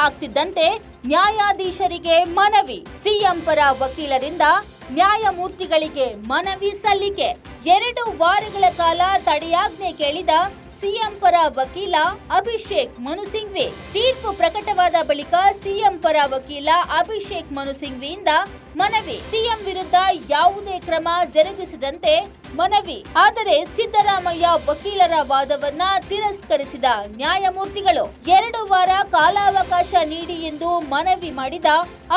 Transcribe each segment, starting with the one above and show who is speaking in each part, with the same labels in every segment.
Speaker 1: ಆಗ್ತಿದ್ದಂತೆ ನ್ಯಾಯಾಧೀಶರಿಗೆ ಮನವಿ. ಸಿಎಂ ಪರ ವಕೀಲರಿಂದ ನ್ಯಾಯಮೂರ್ತಿಗಳಿಗೆ ಮನವಿ ಸಲ್ಲಿಕೆ. 2 ವಾರಗಳ ಕಾಲ ತಡೆಯಾಜ್ಞೆ ಕೇಳಿದ ಸಿಎಂ ಪರ ವಕೀಲ ಅಭಿಷೇಕ್ ಮನು ಸಿಂಘ್ವಿ. ತೀರ್ಪು ಪ್ರಕಟವಾದ ಬಳಿಕ ಸಿಎಂ ಪರ ವಕೀಲ ಅಭಿಷೇಕ್ ಮನು ಸಿಂಘ್ವಿಯಿಂದ ಮನವಿ. ಸಿಎಂ ವಿರುದ್ಧ ಯಾವುದೇ ಕ್ರಮ ಜರುಗಿಸದಂತೆ ಮನವಿ. ಆದರೆ ಸಿದ್ದರಾಮಯ್ಯ ವಕೀಲರ ವಾದವನ್ನ ತಿರಸ್ಕರಿಸಿದ ನ್ಯಾಯಮೂರ್ತಿಗಳು 2 ವಾರ ಕಾಲಾವಕಾಶ ನೀಡಿ ಎಂದು ಮನವಿ ಮಾಡಿದ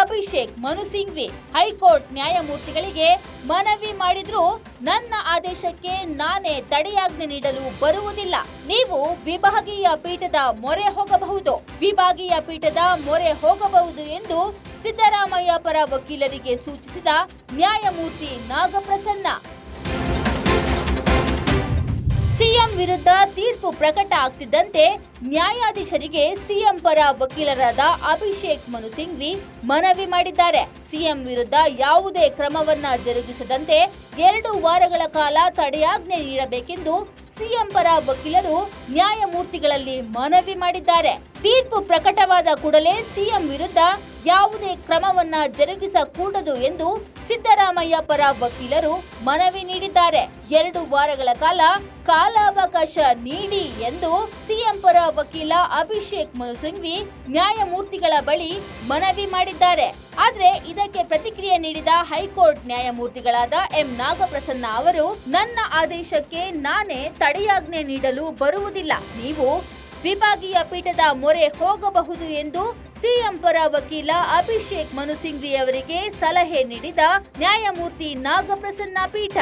Speaker 1: ಅಭಿಷೇಕ್ ಮನು ಸಿಂಘ್ವಿ ಹೈಕೋರ್ಟ್ ನ್ಯಾಯಮೂರ್ತಿಗಳಿಗೆ ಮನವಿ ಮಾಡಿದ್ರು. ನನ್ನ ಆದೇಶಕ್ಕೆ ನಾನೇ ತಡೆಯಾಜ್ಞೆ ನೀಡಲು ಬರುವುದಿಲ್ಲ. ನೀವು ವಿಭಾಗೀಯ ಪೀಠದ ಮೊರೆ ಹೋಗಬಹುದು ಎಂದು ಸಿದ್ದರಾಮಯ್ಯ ಪರ ವಕೀಲರಿಗೆ ಸೂಚಿಸಿದ ನ್ಯಾಯಮೂರ್ತಿ ನಾಗಪ್ರಸನ್ನ. ಸಿಎಂ ವಿರುದ್ಧ ತೀರ್ಪು ಪ್ರಕಟ ಆಗ್ತಿದ್ದಂತೆ ನ್ಯಾಯಾಧೀಶರಿಗೆ ಸಿಎಂ ಪರ ವಕೀಲರಾದ ಅಭಿಷೇಕ್ ಮನು ಸಿಂಘ್ವಿ ಮನವಿ ಮಾಡಿದ್ದಾರೆ. ಸಿಎಂ ವಿರುದ್ಧ ಯಾವುದೇ ಕ್ರಮವನ್ನ ಜರುಗಿಸದಂತೆ 2 ವಾರಗಳ ಕಾಲ ತಡೆಯಾಜ್ಞೆ ನೀಡಬೇಕೆಂದು ಸಿಎಂ ಪರ ವಕೀಲರು ನ್ಯಾಯಮೂರ್ತಿಗಳಲ್ಲಿ ಮನವಿ ಮಾಡಿದ್ದಾರೆ. ತೀರ್ಪು ಪ್ರಕಟವಾದ ಕೂಡಲೇ ಸಿಎಂ ವಿರುದ್ಧ ಯಾವುದೇ ಕ್ರಮವನ್ನ ಜರುಗಿಸಕೂಡದು ಎಂದು ಸಿದ್ದರಾಮಯ್ಯ ಪರ ವಕೀಲರು ಮನವಿ ನೀಡಿದ್ದಾರೆ. 2 ವಾರಗಳ ಕಾಲ ಕಾಲಾವಕಾಶ ನೀಡಿ ಎಂದು ಸಿಎಂ ಪರ ವಕೀಲ ಅಭಿಷೇಕ್ ಮನು ಸಿಂಘ್ವಿ ನ್ಯಾಯಮೂರ್ತಿಗಳ ಬಳಿ ಮನವಿ ಮಾಡಿದ್ದಾರೆ. ಆದ್ರೆ ಇದಕ್ಕೆ ಪ್ರತಿಕ್ರಿಯೆ ನೀಡಿದ ಹೈಕೋರ್ಟ್ ನ್ಯಾಯಮೂರ್ತಿಗಳಾದ ಎಂ ನಾಗಪ್ರಸನ್ನ ಅವರು, ನನ್ನ ಆದೇಶಕ್ಕೆ ನಾನೇ ತಡೆಯಾಜ್ಞೆ ನೀಡಲು ಬರುವುದಿಲ್ಲ. ನೀವು ವಿಭಾಗೀಯ ಪೀಠದ ಮೊರೆ ಹೋಗಬಹುದು ಎಂದು ಸಿಎಂ ಪರ ವಕೀಲ ಅಭಿಷೇಕ್ ಮನು ಸಿಂಘ್ವಿ ಅವರಿಗೆ ಸಲಹೆ ನೀಡಿದ ನ್ಯಾಯಮೂರ್ತಿ ನಾಗಪ್ರಸನ್ನ ಪೀಠ.